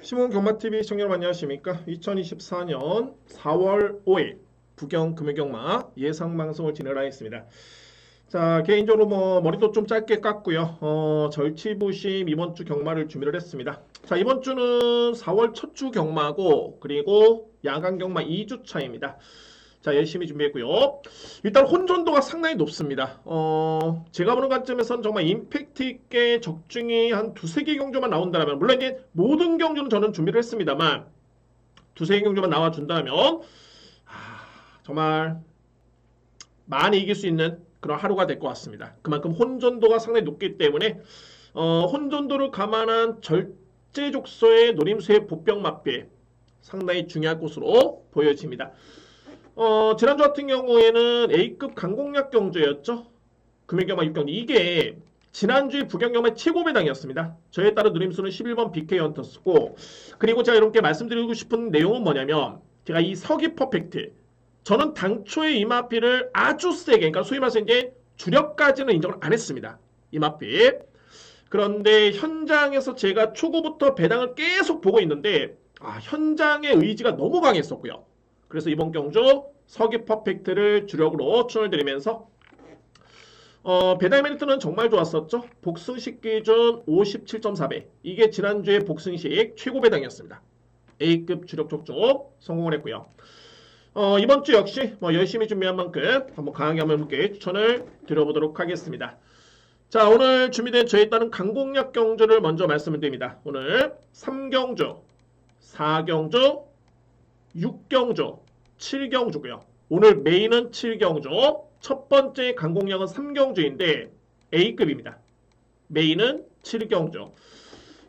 시몬 경마TV 시청자 여러분 안녕하십니까? 2024년 4월 5일 부경 금요경마 예상방송을 진행하겠습니다. 자, 개인적으로 머리도 좀 짧게 깎고요. 절치부심 이번 주 경마를 준비를 했습니다. 자, 이번 주는 4월 첫 주 경마고 그리고 야간 경마 2주 차입니다. 자, 열심히 준비했고요. 일단 혼전도가 상당히 높습니다. 제가 보는 관점에서는 정말 임팩트 있게 적중이 한 두세 개 경주만 나온다면, 물론 이제 모든 경주는 저는 준비를 했습니다만, 두세 개 경주만 나와준다면, 정말 많이 이길 수 있는 그런 하루가 될 것 같습니다. 그만큼 혼전도가 상당히 높기 때문에, 혼전도를 감안한 절제족소의 노림수의 복병 맞배 상당히 중요한 곳으로 보여집니다. 지난주 같은 경우에는 A급 강공략 경주였죠. 금연경마 6경주. 이게 지난주에 부경경마의 최고 배당이었습니다. 저에 따른 누림수는 11번 BK 헌터스고, 그리고 제가 이렇게 말씀드리고 싶은 내용은 뭐냐면, 제가 이 서기 퍼펙트, 저는 당초에 이마피를 아주 세게, 그러니까 소위 말해서 이제 주력까지는 인정을 안 했습니다. 이마피. 그런데 현장에서 제가 초고부터 배당을 계속 보고 있는데, 현장의 의지가 너무 강했었고요. 그래서 이번 경주 서기 퍼펙트를 주력으로 추천을 드리면서 배당 메리트는 정말 좋았었죠. 복승식 기준 57.4배. 이게 지난주에 복승식 최고 배당이었습니다. A급 주력 족족 성공을 했고요. 이번 주 역시 열심히 준비한 만큼 한번 강하게 한번 해볼게 추천을 드려보도록 하겠습니다. 자, 오늘 준비된 저에 따른 강공략 경주를 먼저 말씀을 드립니다. 오늘 3경주, 4경주, 6경주, 7경주고요. 오늘 메인은 7경주, 첫 번째 강공략은 3경주인데 A급입니다. 메인은 7경주.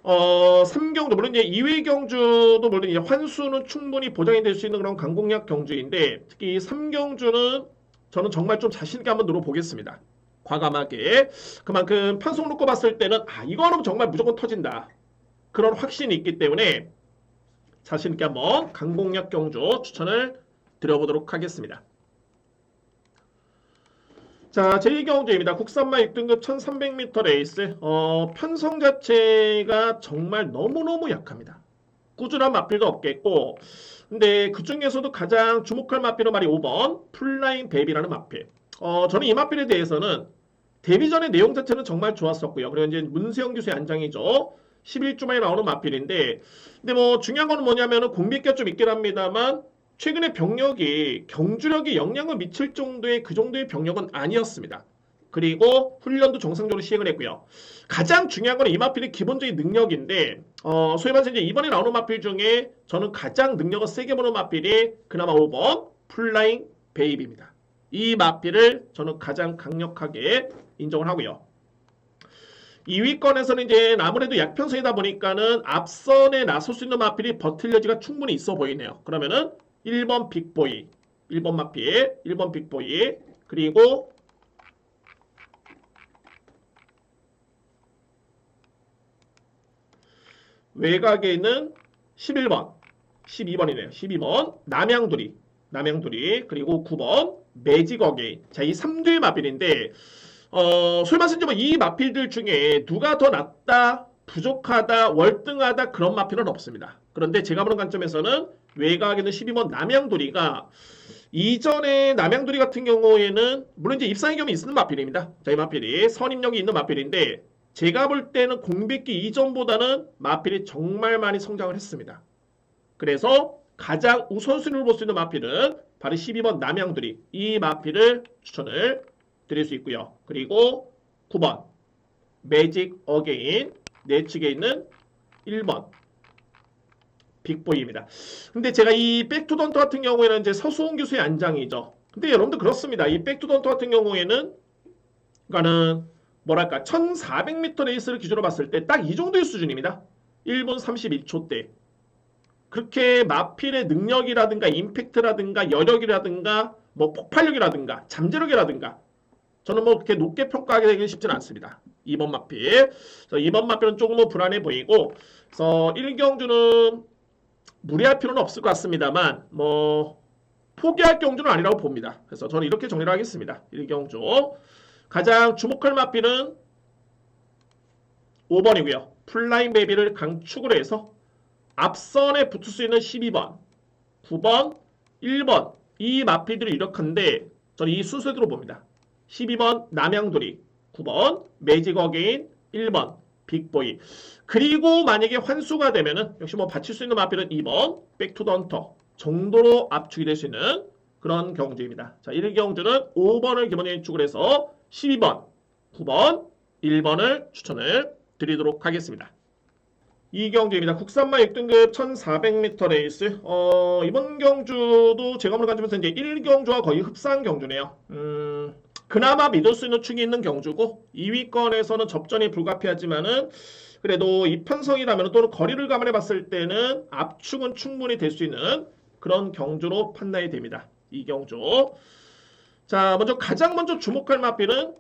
3경주, 물론 이제 2회 경주도 물론 이제 환수는 충분히 보장이 될 수 있는 그런 강공략 경주인데 특히 3경주는 저는 정말 좀 자신있게 한번 노려보겠습니다. 과감하게. 그만큼 편성 놓고 봤을 때는 이거는 정말 무조건 터진다. 그런 확신이 있기 때문에 자신있게 한번 강공략 경주 추천을 드려보도록 하겠습니다. 자, 제2경주입니다. 국산마 6등급 1300m 레이스. 편성 자체가 정말 너무너무 약합니다. 꾸준한 마필도 없겠고, 근데 그 중에서도 가장 주목할 마필은 말이 5번 플라잉 베이비라는 마필. 저는 이 마필에 대해서는 데뷔 전의 내용 자체는 정말 좋았었고요. 그리고 이제 문세영 교수의 안장이죠. 11주 만에 나오는 마필인데, 근데 중요한 거는 뭐냐면은 공백기가 좀 있긴 합니다만, 최근에 병력이 경주력에 영향을 미칠 정도의 그 정도의 병력은 아니었습니다. 그리고 훈련도 정상적으로 시행을 했고요. 가장 중요한 건 이 마필의 기본적인 능력인데, 소위 말해서 이제 이번에 나오는 마필 중에 저는 가장 능력을 세게 보는 마필이 그나마 5번 플라잉 베이비입니다. 이 마필을 저는 가장 강력하게 인정을 하고요. 2위권에서는 이제 아무래도 약편성이다 보니까는 앞선에 나설 수 있는 마필이 버틸 여지가 충분히 있어 보이네요. 그러면은 1번 빅보이, 1번 마필, 1번 빅보이, 그리고 외곽에 있는 11번, 12번이네요. 12번 남양두리, 그리고 9번 매직 어게인. 자, 이 3두의 마필인데 소위 말해서 이 마필들 중에 누가 더 낫다, 부족하다, 월등하다 그런 마필은 없습니다. 그런데 제가 보는 관점에서는 외곽에는 12번 남양두리가 이전에 남양두리 같은 경우에는 물론 이제 입상의 경험이 있는 마필입니다. 자, 이 마필이 선임력이 있는 마필인데 제가 볼 때는 공백기 이전보다는 마필이 정말 많이 성장을 했습니다. 그래서 가장 우선순위를 볼 수 있는 마필은 바로 12번 남양두리 이 마필을 추천을 드릴 수 있고요. 그리고 9번 매직 어게인 내측에 있는 1번 빅보이입니다. 근데 제가 이 백투던터 같은 경우에는 이제 서수홍 교수의 안장이죠. 근데 여러분들 그렇습니다. 이 백투던터 같은 경우에는 그러니까는 뭐랄까 1400m 레이스를 기준으로 봤을 때 딱 이 정도의 수준입니다. 1분 31초대. 그렇게 마필의 능력이라든가 임팩트라든가 여력이라든가 폭발력이라든가 잠재력이라든가 저는 그렇게 높게 평가하게 되기 쉽지는 않습니다. 2번 마필. 2번 마필은 조금은 불안해 보이고, 그래서 1경주는 무리할 필요는 없을 것 같습니다만, 포기할 경주는 아니라고 봅니다. 그래서 저는 이렇게 정리를 하겠습니다. 1경주. 가장 주목할 마필은 5번이고요. 플라잉 베이비를 강축으로 해서 앞선에 붙을 수 있는 12번, 9번, 1번 이 마필들이 유력한데 저는 이 순서대로 봅니다. 12번 남양돌이, 9번 매직 어게인, 1번 빅보이. 그리고 만약에 환수가 되면은 역시 뭐 받칠 수 있는 마필은 2번 백투더 헌터 정도로 압축이 될 수 있는 그런 경주입니다. 자, 1경주는 5번을 기본적인 축을 해서 12번, 9번, 1번을 추천을 드리도록 하겠습니다. 2경주입니다. 국산마 6등급 1400m 레이스. 이번 경주도 제검을 가지면서 이제 1경주와 거의 흡사한 경주네요. 그나마 믿을 수 있는 축이 있는 경주고 2위권에서는 접전이 불가피하지만은 그래도 이편성이라면 또는 거리를 감안해 봤을 때는 압축은 충분히 될 수 있는 그런 경주로 판단이 됩니다. 이 경주. 자, 가장 먼저 주목할 마필은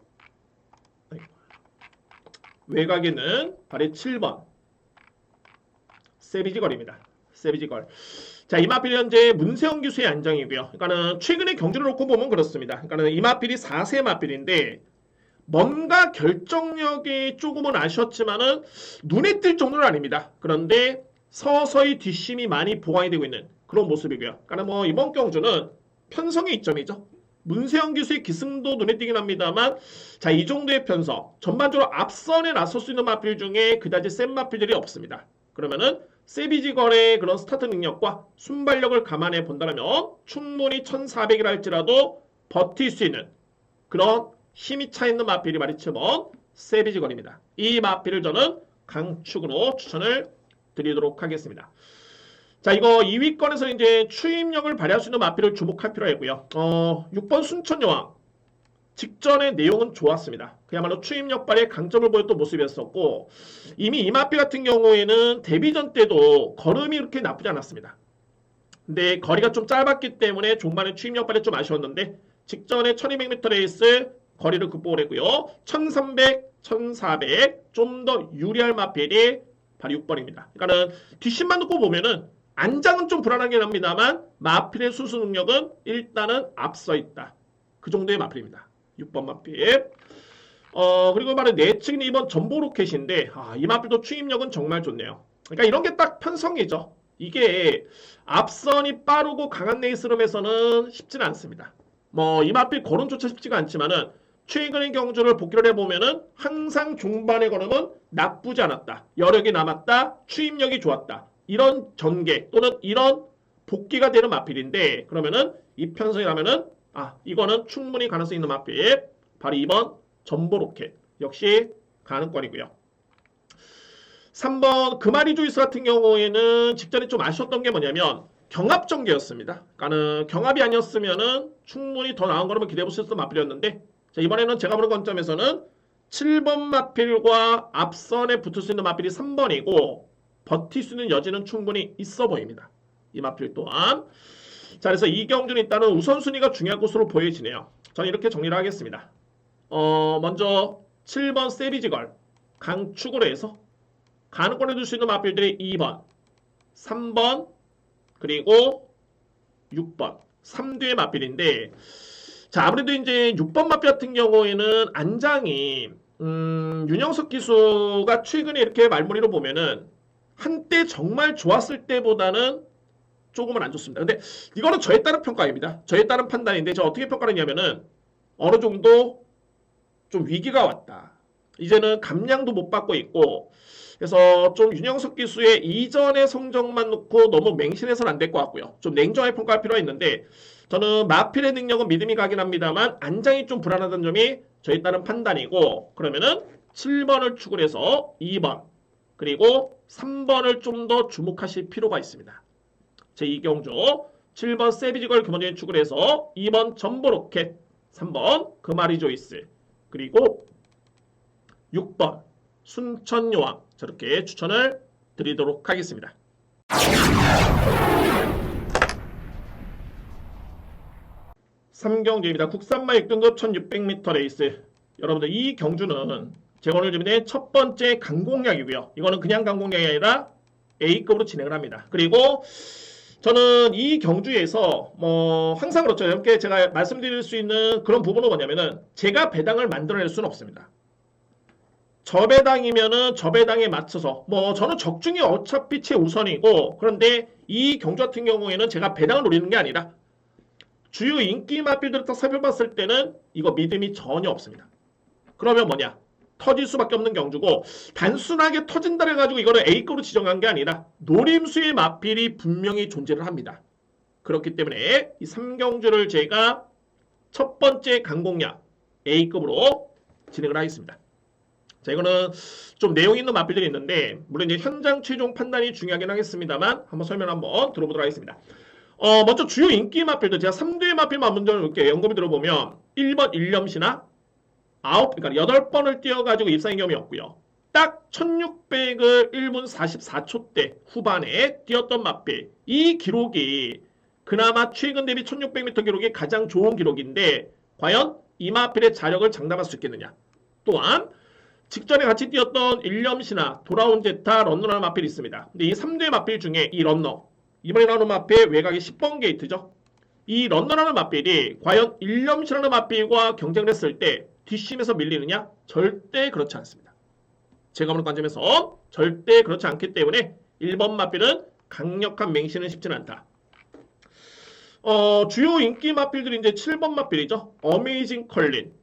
외곽에는 발의 7번 세비지걸입니다. 세비지걸. 자, 이 마필이 현재 문세영 기수의 안정이고요. 그러니까는 최근의 경주를 놓고 보면 그렇습니다. 그러니까는 이 마필이 4세 마필인데 뭔가 결정력이 조금은 아쉬웠지만은 눈에 띌 정도는 아닙니다. 그런데 서서히 뒷심이 많이 보완이 되고 있는 그런 모습이고요. 그러니까 뭐 이번 경주는 편성의 이점이죠. 문세영 기수의 기승도 눈에 띄긴 합니다만 자, 이 정도의 편성 전반적으로 앞선에 나설 수 있는 마필 중에 그다지 센 마필들이 없습니다. 그러면은 세비지걸의 그런 스타트 능력과 순발력을 감안해 본다면 충분히 1400이라 할지라도 버틸 수 있는 그런 힘이 차 있는 마필이 말이치면 세비지걸입니다. 이 마필을 저는 강축으로 추천을 드리도록 하겠습니다. 자, 이거 2위권에서 이제 추임력을 발휘할 수 있는 마필을 주목할 필요가 있고요. 6번 순천여왕. 직전의 내용은 좋았습니다. 그야말로 추임력 발휘의 강점을 보였던 모습이었었고 이미 이 마필 같은 경우에는 데뷔전 때도 걸음이 그렇게 나쁘지 않았습니다. 근데 거리가 좀 짧았기 때문에 종반의 추임력 발휘 좀 아쉬웠는데 직전에 1200m 레이스 거리를 극복을 했고요. 1300, 1400 좀 더 유리할 마필이 바로 6번입니다. 그러니까는 뒷심만 놓고 보면은 안장은 좀 불안하긴 합니다만 마필의 수수 능력은 일단은 앞서 있다. 그 정도의 마필입니다. 6번 마필. 그리고 말은 내측은 2번 전보로켓인데 이 마필도 추임력은 정말 좋네요. 그러니까 이런 게 딱 편성이죠. 이게 앞선이 빠르고 강한 레이스룸에서는 쉽지는 않습니다. 뭐 이 마필 거론조차 쉽지가 않지만은 최근의 경주를 복귀를 해보면은 항상 중반의 걸음은 나쁘지 않았다. 여력이 남았다. 추임력이 좋았다. 이런 전개 또는 이런 복귀가 되는 마필인데 그러면은 이 편성이라면은 이거는 충분히 가능성이 있는 마필 바로 2번 전보로켓 역시 가능권이고요. 3번 금아리 조이스 같은 경우에는 직전에 좀 아쉬웠던 게 뭐냐면 경합 전개였습니다. 그러니까는 경합이 아니었으면은 충분히 더 나은 거라면 기대해 보실 수 있는 마필이었는데 자, 이번에는 제가 보는 관점에서는 7번 마필과 앞선에 붙을 수 있는 마필이 3번이고 버틸 수 있는 여지는 충분히 있어 보입니다. 이 마필 또한. 자, 그래서 이 경주는 일단은 우선순위가 중요한 것으로 보여지네요. 저는 이렇게 정리를 하겠습니다. 먼저 7번 세비지걸 강축으로 해서 가능권에 둘 수 있는 마필들이 2번, 3번, 그리고 6번. 3뒤의 마필인데 자, 아무래도 이제 6번 마필 같은 경우에는 안장이 윤영석 기수가 최근에 이렇게 말머리로 보면은 한때 정말 좋았을 때보다는 조금은 안 좋습니다. 근데 이거는 저에 따른 평가입니다. 저에 따른 판단인데 저 어떻게 평가를 했냐면은 어느 정도 좀 위기가 왔다. 이제는 감량도 못 받고 있고 그래서 좀 윤영석 기수의 이전의 성적만 놓고 너무 맹신해서는 안 될 것 같고요. 좀 냉정하게 평가할 필요가 있는데 저는 마필의 능력은 믿음이 가긴 합니다만 안장이 좀 불안하다는 점이 저에 따른 판단이고 그러면은 7번을 축을 해서 2번 그리고 3번을 좀 더 주목하실 필요가 있습니다. 제2경주 7번 세비지걸 기본적인 축을 해서 2번 전보로켓 3번 금아리 조이스 그리고 6번 순천여왕 저렇게 추천을 드리도록 하겠습니다. 3경주입니다. 국산마 6등급 1600m 레이스. 여러분들 이 경주는 제가 오늘 준비된 첫 번째 강공략이고요. 이거는 그냥 강공략이 아니라 A급으로 진행을 합니다. 그리고 저는 이 경주에서 항상 그렇죠. 이렇게 제가 말씀드릴 수 있는 그런 부분은 뭐냐면은 제가 배당을 만들어낼 수는 없습니다. 저배당이면은 저배당에 맞춰서 뭐 저는 적중이 어차피 최우선이고 그런데 이 경주 같은 경우에는 제가 배당을 노리는 게 아니라 주요 인기 마필들을 딱 살펴봤을 때는 이거 믿음이 전혀 없습니다. 그러면 뭐냐? 터질 수밖에 없는 경주고 단순하게 터진다 해가지고 이거를 A급으로 지정한 게 아니라 노림수의 마필이 분명히 존재를 합니다. 그렇기 때문에 이 3경주를 제가 첫 번째 강공략 A급으로 진행을 하겠습니다. 자, 이거는 좀 내용 있는 마필들이 있는데 물론 이제 현장 최종 판단이 중요하긴 하겠습니다만 한번 설명 한번 들어보도록 하겠습니다. 먼저 주요 인기 마필들 제가 3대 마필만 먼저 이렇게 연금이 들어보면 1번 일념시나 8번을 뛰어가지고 입상인 경험이 없고요. 딱 1600을 1분 44초대 후반에 뛰었던 마필. 이 기록이 그나마 최근 대비 1600m 기록이 가장 좋은 기록인데 과연 이 마필의 자력을 장담할 수 있겠느냐. 또한 직전에 같이 뛰었던 일념시나 돌아온 제타 런너라는 마필이 있습니다. 근데 이 3대 마필 중에 이 런너 이번에 나오는 마필 외곽이 10번 게이트죠. 이 런너라는 마필이 과연 일념시라는 마필과 경쟁을 했을 때 뒷심에서 밀리느냐? 절대 그렇지 않습니다. 제가 보는 관점에서 절대 그렇지 않기 때문에 1번 마필은 강력한 맹신은 쉽지는 않다. 주요 인기 마필들이 이제 7번 마필이죠. 어메이징 컬린.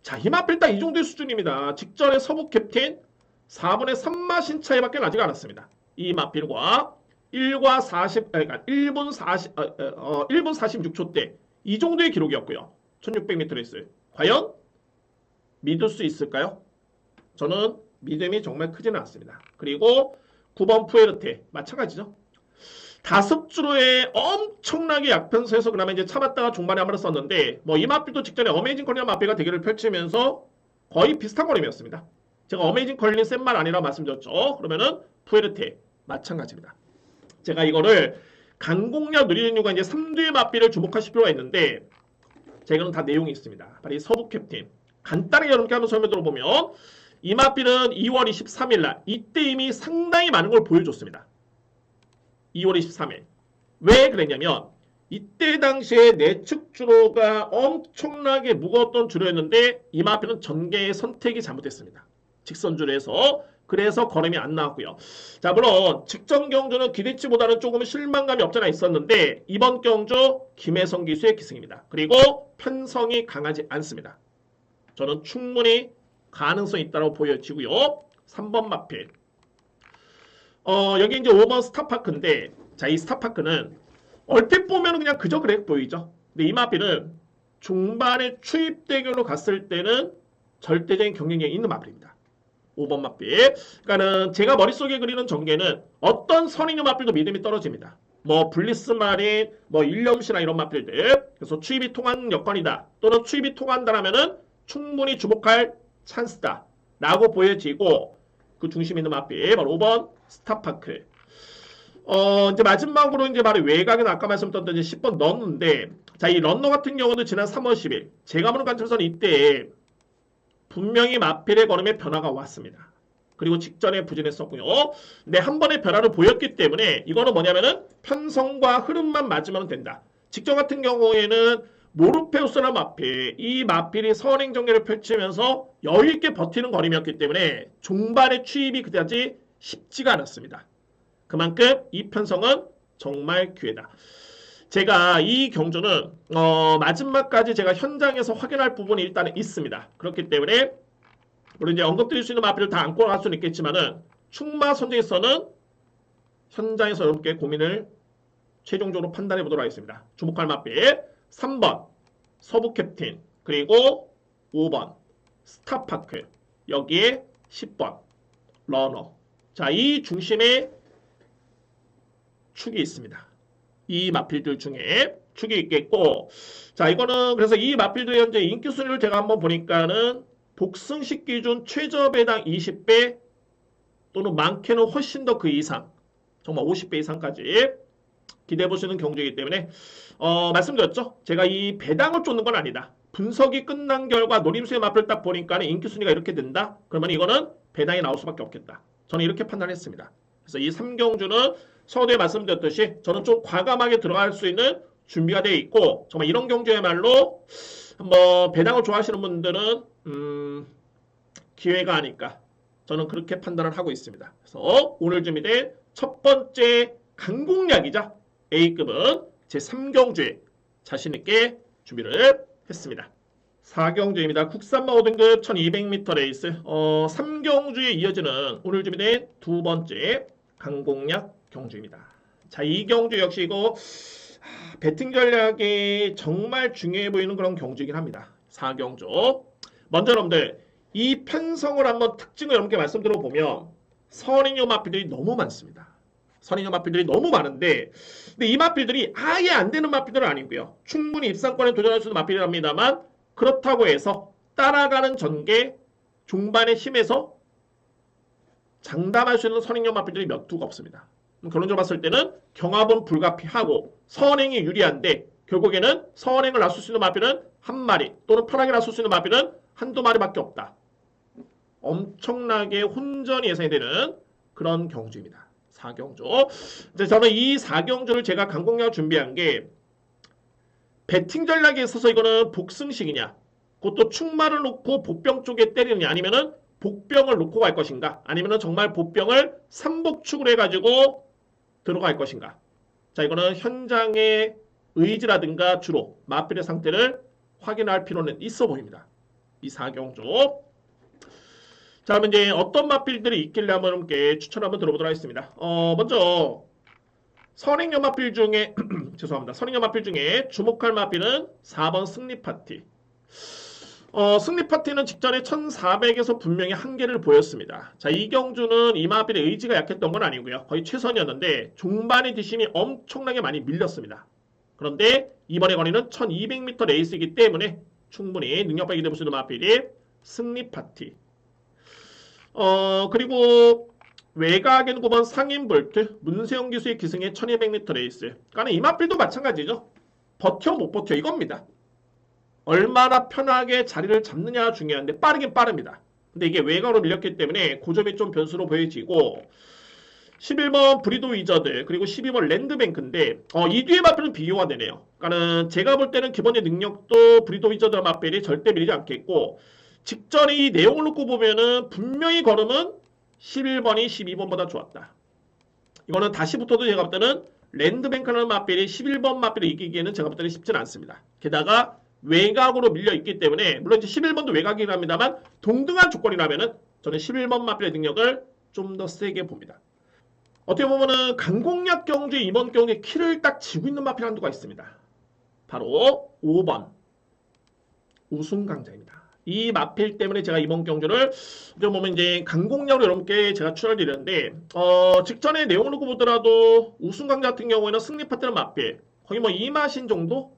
자, 이 마필 딱 이 정도의 수준입니다. 직전에 서부 캡틴 4분의 3마신 차이밖에 나지가 않았습니다. 이 마필과 1과 40, 그러니까 1분 46초 대 이 정도의 기록이었고요. 1600m 레이스. 과연 믿을 수 있을까요? 저는 믿음이 정말 크지는 않습니다. 그리고 9번 푸에르테 마찬가지죠. 5주로의 엄청나게 약편서에서 그나마 이제 참았다가 중반에 한 번을 썼는데 뭐 이 마필도 직전에 어메이징 컬린 마필과 대결을 펼치면서 거의 비슷한 거림이었습니다. 제가 어메이징 컬린 센 말 아니라 말씀드렸죠. 그러면은 푸에르테 마찬가지입니다. 제가 이거를 강공략 누리는 이유가 이제 3대 마필을 주목하실 필요가 있는데 제가는 다 내용이 있습니다. 바로 이 서부 캡틴. 간단하게 여러분께 한번 설명 들어보면 이 마필은 2월 23일 날 이때 이미 상당히 많은 걸 보여줬습니다. 2월 23일. 왜 그랬냐면 이때 당시에 내측 주로가 엄청나게 무거웠던 주로였는데 이 마필은 전개의 선택이 잘못됐습니다. 직선 주로에서 그래서 걸음이 안 나왔고요. 자, 물론 직전 경주는 기대치보다는 조금 실망감이 없잖아 있었는데 이번 경주 김혜성 기수의 기승입니다. 그리고 편성이 강하지 않습니다. 저는 충분히 가능성이 있다고 보여지고요. 3번 마필. 여기 이제 5번 스타파크인데, 자, 이 스타파크는 얼핏 보면 그냥 그저 그래 보이죠. 근데 이 마필은 중반에 추입 대결로 갔을 때는 절대적인 경쟁력이 있는 마필입니다. 5번 마필. 그러니까는 제가 머릿속에 그리는 전개는 어떤 선인의 마필도 믿음이 떨어집니다. 뭐 블리스 마린, 뭐 일념시나 이런 마필들. 그래서 추입이 통한 여건이다. 또는 추입이 통한다라면은 충분히 주목할 찬스다 라고 보여지고 그 중심에 있는 마필 바로 5번 스타파크. 이제 마지막으로 이제 바로 외곽은 아까 말씀드렸던 이제 10번 런너인데 자, 이 런너 같은 경우는 지난 3월 10일 제가 보는 관점에서는 이때 분명히 마필의 걸음에 변화가 왔습니다. 그리고 직전에 부진했었고요. 근데 한 번의 변화를 보였기 때문에 이거는 뭐냐면은 편성과 흐름만 맞으면 된다. 직전 같은 경우에는 모르페우스나 마필, 이 마필이 선행 전개를 펼치면서 여유있게 버티는 걸음이었기 때문에 중반의 추입이 그다지 쉽지가 않았습니다. 그만큼 이 편성은 정말 기회다. 제가 이 경주는 마지막까지 제가 현장에서 확인할 부분이 일단은 있습니다. 그렇기 때문에 물론 이제 언급드릴 수 있는 마필을 다 안고 갈 수는 있겠지만은 충마 선정에서는 현장에서 여러분께 고민을 최종적으로 판단해 보도록 하겠습니다. 주목할 마필 3번 서부 캡틴 그리고 5번 스타파크 여기에 10번 러너. 자, 이 중심에 축이 있습니다. 이 마필들 중에 축이 있겠고 자, 이거는 그래서 이 마필들의 현재 인기 순위를 제가 한번 보니까는 복승식 기준 최저 배당 20배 또는 많게는 훨씬 더 그 이상 정말 50배 이상까지 기대해 보시는 경주이기 때문에 말씀드렸죠. 제가 이 배당을 쫓는 건 아니다. 분석이 끝난 결과 노림수의 마필 딱 보니까 인기 순위가 이렇게 된다. 그러면 이거는 배당이 나올 수밖에 없겠다. 저는 이렇게 판단했습니다. 그래서 이 3경주는 서두에 말씀드렸듯이 저는 좀 과감하게 들어갈 수 있는 준비가 되어 있고 정말 이런 경주야말로 뭐 배당을 좋아하시는 분들은 기회가 아닐까. 저는 그렇게 판단을 하고 있습니다. 그래서 오늘 준비된 첫 번째 강공략이자 A급은 제 3경주에 자신있게 준비를 했습니다. 4경주입니다. 국산마 5등급 1200m 레이스 3경주에 이어지는 오늘 준비된 두 번째 강공략 경주입니다. 자, 이 경주 역시 이거 배팅 전략이 정말 중요해 보이는 그런 경주이긴 합니다. 4경주. 먼저 여러분들 이 편성을 한번 특징을 여러분께 말씀드려 보면 선인용 마필들이 너무 많습니다. 선인용 마필들이 너무 많은데 근데 이 마필들이 아예 안 되는 마필들은 아니고요. 충분히 입상권에 도전할 수 있는 마필이랍니다만 그렇다고 해서 따라가는 전개 종반의 힘에서 장담할 수 있는 선행형 마필들이 몇 두가 없습니다. 결론적으로 봤을 때는 경합은 불가피하고 선행이 유리한데 결국에는 선행을 낮출 수 있는 마필은 한 마리 또는 편하게 낮출 수 있는 마필은 한두 마리밖에 없다. 엄청나게 혼전이 예상이 되는 그런 경주입니다. 4경주. 이제 저는 이 4경주를 제가 강공략 준비한 게 배팅 전략에 있어서 이거는 복승식이냐 그것도 충마를 놓고 복병 쪽에 때리느냐 아니면은 복병을 놓고 갈 것인가 아니면은 정말 복병을 삼복축을 해가지고 들어갈 것인가. 자, 이거는 현장의 의지라든가 주로 마필의 상태를 확인할 필요는 있어 보입니다. 이 4경주. 자, 그러면 이제 어떤 마필들이 있길래 한번 함께 추천 한번 들어보도록 하겠습니다. 먼저 선행형 마필 중에 죄송합니다. 선행형 마필 중에 주목할 마필은 4번 승리 파티. 승리 파티는 직전에 1400에서 분명히 한계를 보였습니다. 자, 이 경주는 이 마필의 의지가 약했던 건 아니고요. 거의 최선이었는데 종반의 뒷심이 엄청나게 많이 밀렸습니다. 그런데 이번에 거리는 1200m 레이스이기 때문에 충분히 능력 발휘 될 수 있는 마필이 승리 파티. 그리고 외곽에는 9번 상인볼트, 문세영 기수의 기승의 1200m 레이스. 그러니까 이 마필도 마찬가지죠. 버텨 못 버텨 이겁니다. 얼마나 편하게 자리를 잡느냐 중요한데 빠르긴 빠릅니다. 근데 이게 외곽으로 밀렸기 때문에 그 점이 좀 변수로 보여지고 11번 브리도 위저드 그리고 12번 랜드뱅크인데 이 뒤에 마필은 비교가 되네요. 그러니까는 제가 볼 때는 기본의 능력도 브리도 위저드 마필이 절대 밀리지 않겠고 직전에 이 내용을 놓고 보면은 분명히 걸음은 11번이 12번보다 좋았다. 이거는 다시 붙어도 제가 볼 때는 랜드뱅크라는 마필이 11번 마필을 이기기에는 제가 볼 때는 쉽지는 않습니다. 게다가 외곽으로 밀려 있기 때문에 물론 이제 11번도 외곽이긴 합니다만 동등한 조건이라면은 저는 11번 마필의 능력을 좀 더 세게 봅니다. 어떻게 보면은 강공략 경주에 이번 경주에 키를 딱 쥐고 있는 마필 한두가 있습니다. 바로 5번 우승 강자입니다. 이 마필 때문에 제가 이번 경주를 좀 보면 이제 강공략으로 여러분께 제가 추천을 드렸는데 직전에 내용을 놓고 보더라도 우승 강자 같은 경우에는 승리 파트는 마필 거의 뭐 2마신 정도?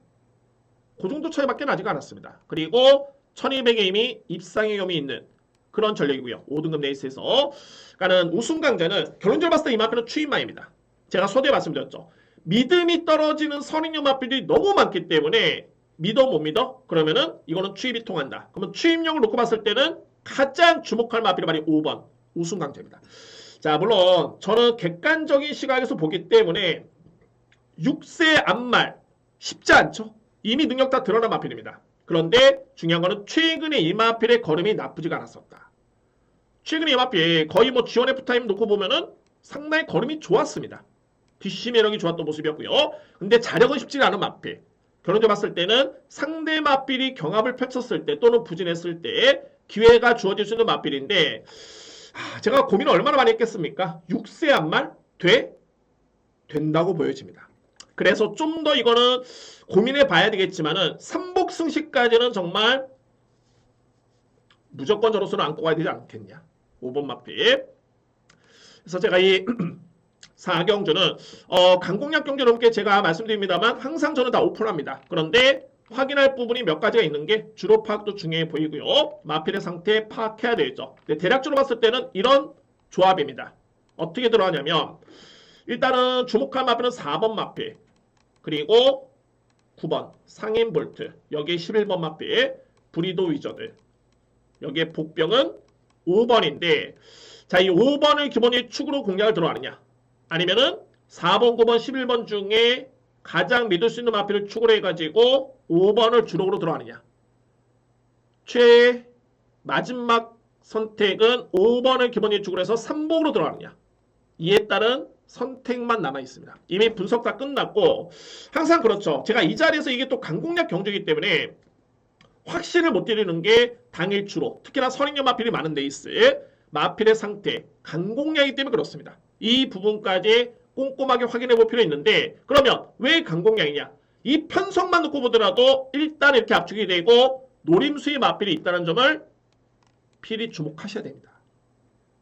그 정도 차이밖에 나지 않았습니다. 그리고 1200의 이미 입상의 염이 있는 그런 전략이고요. 5등급 레이스에서 그러니까는 우승 강자는 결론적으로 봤을 때 이 마필은 추임마입니다. 제가 서두에 말씀드렸죠. 믿음이 떨어지는 선행형 마필들이 너무 많기 때문에 믿어 못 믿어? 그러면은 이거는 추입이 통한다. 그러면 추입력을 놓고 봤을 때는 가장 주목할 마필이 바로 5번 우승 강자입니다. 자, 물론 저는 객관적인 시각에서 보기 때문에 6세 앞말 쉽지 않죠. 이미 능력 다 드러난 마필입니다. 그런데 중요한 거는 최근에 이 마필의 걸음이 나쁘지가 않았었다. 최근에 이 마필 거의 뭐 지원 F타임 놓고 보면은 상당히 걸음이 좋았습니다. 뒷심 매력이 좋았던 모습이었고요. 근데 자력은 쉽지 않은 마필. 결론적으로 봤을 때는 상대 마필이 경합을 펼쳤을 때 또는 부진했을 때 기회가 주어질 수 있는 마필인데 제가 고민을 얼마나 많이 했겠습니까? 6세 앞말 된다고 보여집니다. 그래서 좀 더 이거는 고민해 봐야 되겠지만은 삼복승식까지는 정말 무조건 저로서는 안고 가야 되지 않겠냐. 5번 마필. 그래서 제가 이 4경주는 강공략 경주 여러분께 제가 말씀드립니다만 항상 저는 다 오픈합니다. 그런데 확인할 부분이 몇 가지가 있는 게 주로 파악도 중요해 보이고요. 마필의 상태 파악해야 되겠죠. 대략적으로 봤을 때는 이런 조합입니다. 어떻게 들어가냐면 일단은 주목할 마필은 4번 마필 그리고 9번 상인볼트 여기에 11번 마필 브리도 위저드 여기에 복병은 5번인데 자, 이 5번을 기본이 축으로 공략을 들어가느냐 아니면은 4번, 9번, 11번 중에 가장 믿을 수 있는 마필을 축으로 해가지고 5번을 주력으로 들어가느냐. 최 마지막 선택은 5번을 기본 예측으로 해서 3복으로 들어가느냐. 이에 따른 선택만 남아 있습니다. 이미 분석 다 끝났고 항상 그렇죠. 제가 이 자리에서 이게 또 강공략 경주이기 때문에 확신을 못 드리는 게 당일 주로 특히나 선행력 마필이 많은 레이스 마필의 상태 강공략이기 때문에 그렇습니다. 이 부분까지 꼼꼼하게 확인해 볼 필요 있는데 그러면 왜 강공략이냐? 이 편성만 놓고 보더라도 일단 이렇게 압축이 되고 노림수의 마필이 있다는 점을 필히 주목하셔야 됩니다.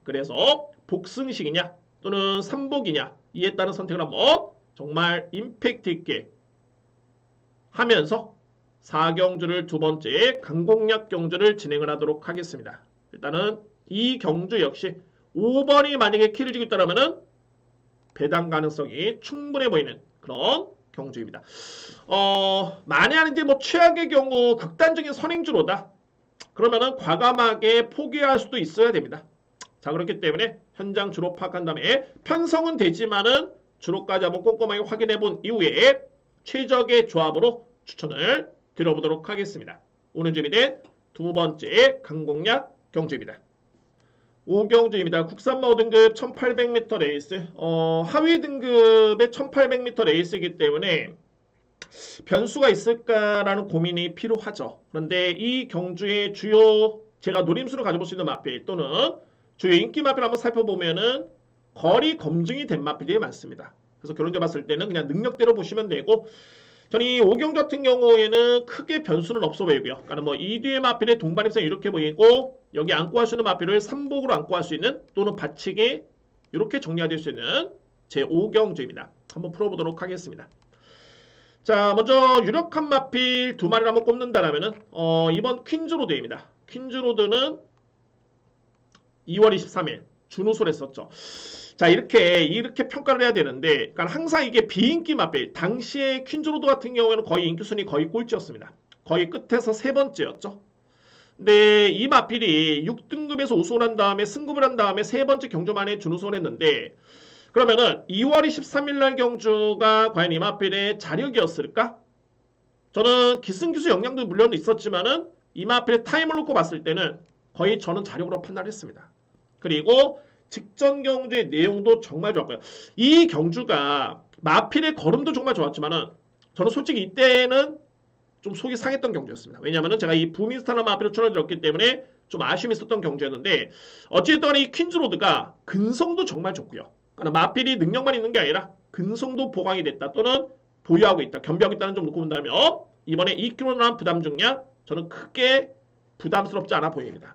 그래서 복승식이냐 또는 삼복이냐 이에 따른 선택을 한번 정말 임팩트 있게 하면서 4경주를 두 번째 강공략 경주를 진행을 하도록 하겠습니다. 일단은 이 경주 역시 5번이 만약에 키를 쥐고 있다면 배당 가능성이 충분해 보이는 그런 경주입니다. 만약 이제 뭐 최악의 경우 극단적인 선행주로다. 그러면은 과감하게 포기할 수도 있어야 됩니다. 자, 그렇기 때문에 현장 주로 파악한 다음에 편성은 되지만은 주로까지 한번 꼼꼼하게 확인해 본 이후에 최적의 조합으로 추천을 드려보도록 하겠습니다. 오늘 준비된 두 번째 강공략 경주입니다. 5경주입니다. 국산마 5등급 1800m 레이스 하위 등급의 1800m 레이스이기 때문에 변수가 있을까라는 고민이 필요하죠. 그런데 이 경주의 주요 제가 노림수로 가져볼 수 있는 마필 또는 주요 인기 마필 한번 살펴보면은 거리 검증이 된 마필이 많습니다. 그래서 결론적 봤을 때는 그냥 능력대로 보시면 되고 저는 이 5경주 같은 경우에는 크게 변수는 없어 보이고요. 그러니까 뭐 2뒤의 마필의 동반입성이 이렇게 보이고 여기 안고 할 수 있는 마필을 3복으로 안고 할 수 있는 또는 받치기 이렇게 정리가 수 있는 제 5경주입니다. 한번 풀어보도록 하겠습니다. 자, 먼저 유력한 마필 두 마리를 한번 꼽는다라면은 이번 퀸즈로드입니다. 퀸즈로드는 2월 23일 준우솔 했었죠. 자, 이렇게 평가를 해야 되는데, 그러니까 항상 이게 비인기 마필, 당시에 퀸즈로드 같은 경우에는 거의 인기 순위 거의 꼴찌였습니다. 거의 끝에서 세 번째였죠. 근데 이 마필이 6등급에서 우승한 다음에 승급을 한 다음에 세 번째 경주 만에 준우승을 했는데, 그러면은 2월 23일 날 경주가 과연 이 마필의 자력이었을까? 저는 기승기수 영향도 물론 있었지만은 이 마필의 타임을 놓고 봤을 때는 거의 저는 자력으로 판단했습니다. 그리고 직전 경주의 내용도 정말 좋았고요. 이 경주가 마필의 걸음도 정말 좋았지만은 저는 솔직히 이때는 좀 속이 상했던 경주였습니다. 왜냐하면 제가 이 부민스타나 마필을 출연드렸기 때문에 좀 아쉬움이 있었던 경주였는데 어쨌든 이 퀸즈로드가 근성도 정말 좋고요. 그러니까 마필이 능력만 있는 게 아니라 근성도 보강이 됐다 또는 보유하고 있다, 겸비하고 있다는 점 놓고 본다면 이번에 2kg란 부담 중량 저는 크게 부담스럽지 않아 보입니다.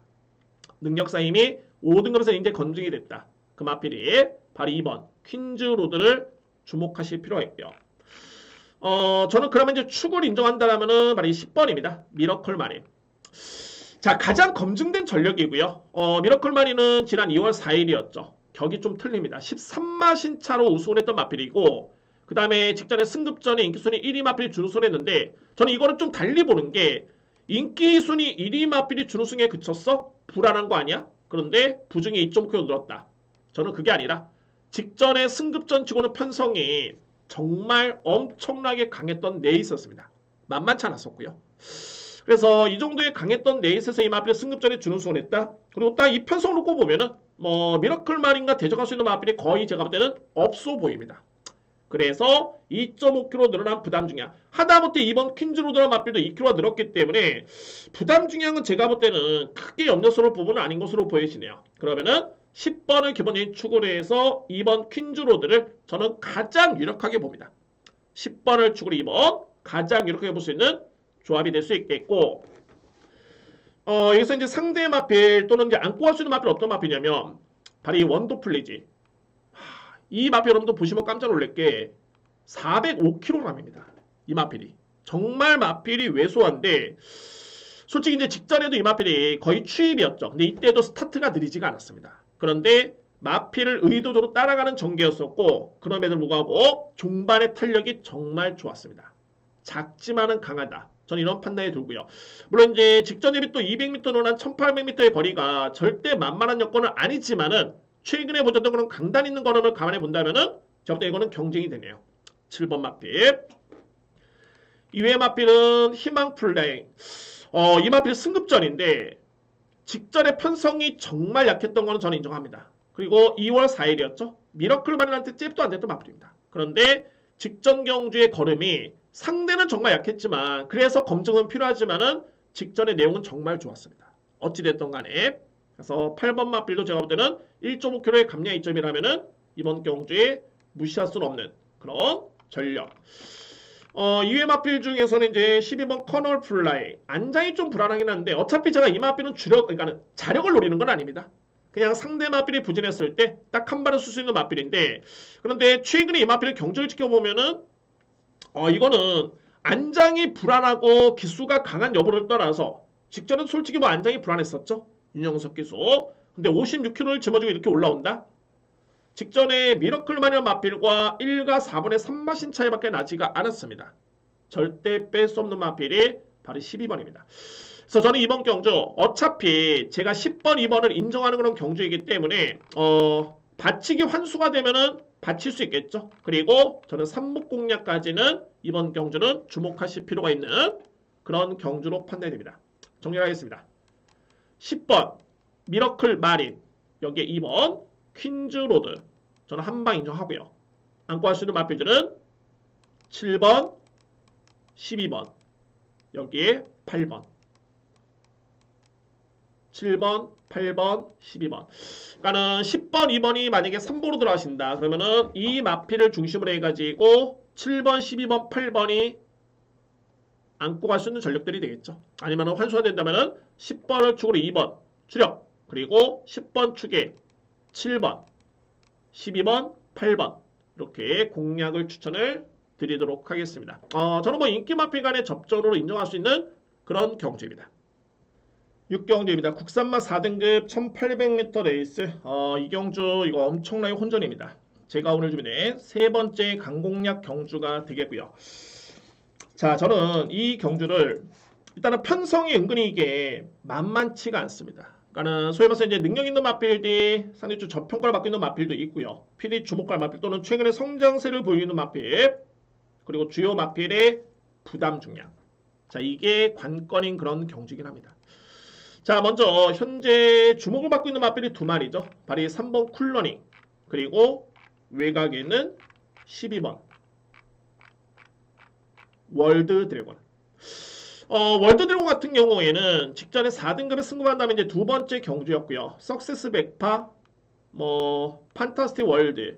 능력 쌓임이 5등급에서 이제 검증이 됐다. 그 마필이 바로 2번 퀸즈로드를 주목하실 필요가 있고요. 저는 그러면 이제 축을 인정한다라면은 바로 이 10번입니다. 미러클 마린. 자, 가장 검증된 전력이고요. 미러클 마린은 지난 2월 4일이었죠. 격이 좀 틀립니다. 13마 신차로 우승을 했던 마필이고 그 다음에 직전에 승급전에 인기순위 1위 마필이 준우승했는데 저는 이거는 좀 달리 보는 게 인기순위 1위 마필이 준우승에 그쳤어? 불안한 거 아니야? 그런데 부중이 2.9kg 늘었다. 저는 그게 아니라 직전에 승급전 치고는 편성이 정말 엄청나게 강했던 네이스였습니다. 만만치 않았었고요. 그래서 이 정도의 강했던 네이스에서 이 마필이 승급전에 준우승을 했다. 그리고 딱 이 편성을 놓고 보면은 뭐 미러클 마린과 대적할 수 있는 마필이 거의 제가 볼 때는 없어 보입니다. 그래서 2.5kg 늘어난 부담 중량. 하다못해 이번 퀸즈로드란 마필도 2kg가 늘었기 때문에 부담 중량은 제가 볼 때는 크게 염려스러울 부분은 아닌 것으로 보여지네요. 그러면은 10번을 기본적인 축으로 해서 2번 퀸즈로드를 저는 가장 유력하게 봅니다. 10번을 축으로 2번 가장 유력하게 볼 수 있는 조합이 될 수 있겠고 여기서 이제 상대 마필 또는 이제 안고 갈 수 있는 마필 어떤 마필이냐면 바로 이 원더플레이지. 이 마필 여러분도 보시면 깜짝 놀랄 게 405kg입니다. 이 마필이. 정말 마필이 왜소한데 솔직히 이제 직전에도 이 마필이 거의 추입이었죠. 근데 이때도 스타트가 느리지가 않았습니다. 그런데 마필을 의도적으로 따라가는 전개였었고 그럼에도 불구하고 종반의 탄력이 정말 좋았습니다. 작지만은 강하다. 저는 이런 판단이 들고요. 물론 이제 직전 대비 또 200m 논한 1800m의 거리가 절대 만만한 여건은 아니지만은 최근에 보셨던 그런 강단 있는 걸음을 감안해 본다면은 제가 볼 때 이거는 경쟁이 되네요. 7번 마필. 이외의 마필은 희망 플레이. 이 마필 승급전인데 직전에 편성이 정말 약했던 거는 저는 인정합니다. 그리고 2월 4일이었죠. 미러클 마린한테 잽도 안 됐던 마필입니다. 그런데 직전 경주의 걸음이 상대는 정말 약했지만 그래서 검증은 필요하지만은 직전의 내용은 정말 좋았습니다. 어찌됐든 간에 그래서 8번 마필도 제가 볼 때는 1.5kg의 감량 이점이라면은 이번 경주에 무시할 수는 없는 그런 전력. 이외 마필 중에서는 이제 12번 커널 플라이 안장이 좀 불안하긴 한데 어차피 제가 이 마필은 그러니까 자력을 노리는 건 아닙니다. 그냥 상대 마필이 부진했을 때 딱 한 발을 쓸 수 있는 마필인데 그런데 최근에 이 마필의 경적을 지켜보면은 이거는 안장이 불안하고 기수가 강한 여부를 떠나서 직전은 솔직히 뭐 안장이 불안했었죠. 윤영석 기수. 근데 56kg를 짊어지고 이렇게 올라온다? 직전에 미러클 마리아 마필과 1과 4분의 3마신 차이밖에 나지가 않았습니다. 절대 뺄 수 없는 마필이 바로 12번입니다. 그래서 저는 이번 경주 어차피 제가 10번, 2번을 인정하는 그런 경주이기 때문에 받치기 환수가 되면은 받칠 수 있겠죠. 그리고 저는 삼목 공략까지는 이번 경주는 주목하실 필요가 있는 그런 경주로 판단이 됩니다. 정리하겠습니다. 10번 미러클 마린 여기에 2번 퀸즈 로드 저는 한방 인정하고요. 안고 할 수 있는 마필들은 7번 12번 여기에 8번 7번 8번 12번 그러니까는 10번 2번이 만약에 3보로 들어가신다 그러면은 이 마필을 중심으로 해가지고 7번 12번 8번이 안고 갈 수 있는 전력들이 되겠죠. 아니면 환수가 된다면은 10번을 축으로 2번 추력 그리고 10번 축에 7번 12번 8번 이렇게 공략을 추천을 드리도록 하겠습니다. 저는 뭐 인기 마필 간의 접전으로 인정할 수 있는 그런 경주입니다. 6경주입니다. 국산마 4등급 1800m 레이스 이 경주 이거 엄청나게 혼전입니다. 제가 오늘 준비한 세 번째 강공략 경주가 되겠고요. 자, 저는 이 경주를 일단은 편성이 은근히 이게 만만치가 않습니다. 그러니까는 소위 말해서 이제 능력 있는 마필들이 상대적으로 저평가를 받고 있는 마필도 있고요. 필히 주목할 마필 또는 최근에 성장세를 보이는 마필 그리고 주요 마필의 부담 중량. 자, 이게 관건인 그런 경주이긴 합니다. 자, 먼저 현재 주목을 받고 있는 마필이 두 마리죠. 바로 3번 쿨러닝 그리고 외곽에는 12번 월드 드래곤. 월드 드래곤 같은 경우에는 직전에 4등급에 승급한 다음에 이제 두 번째 경주였고요. 석세스 백파, 판타스틱 월드.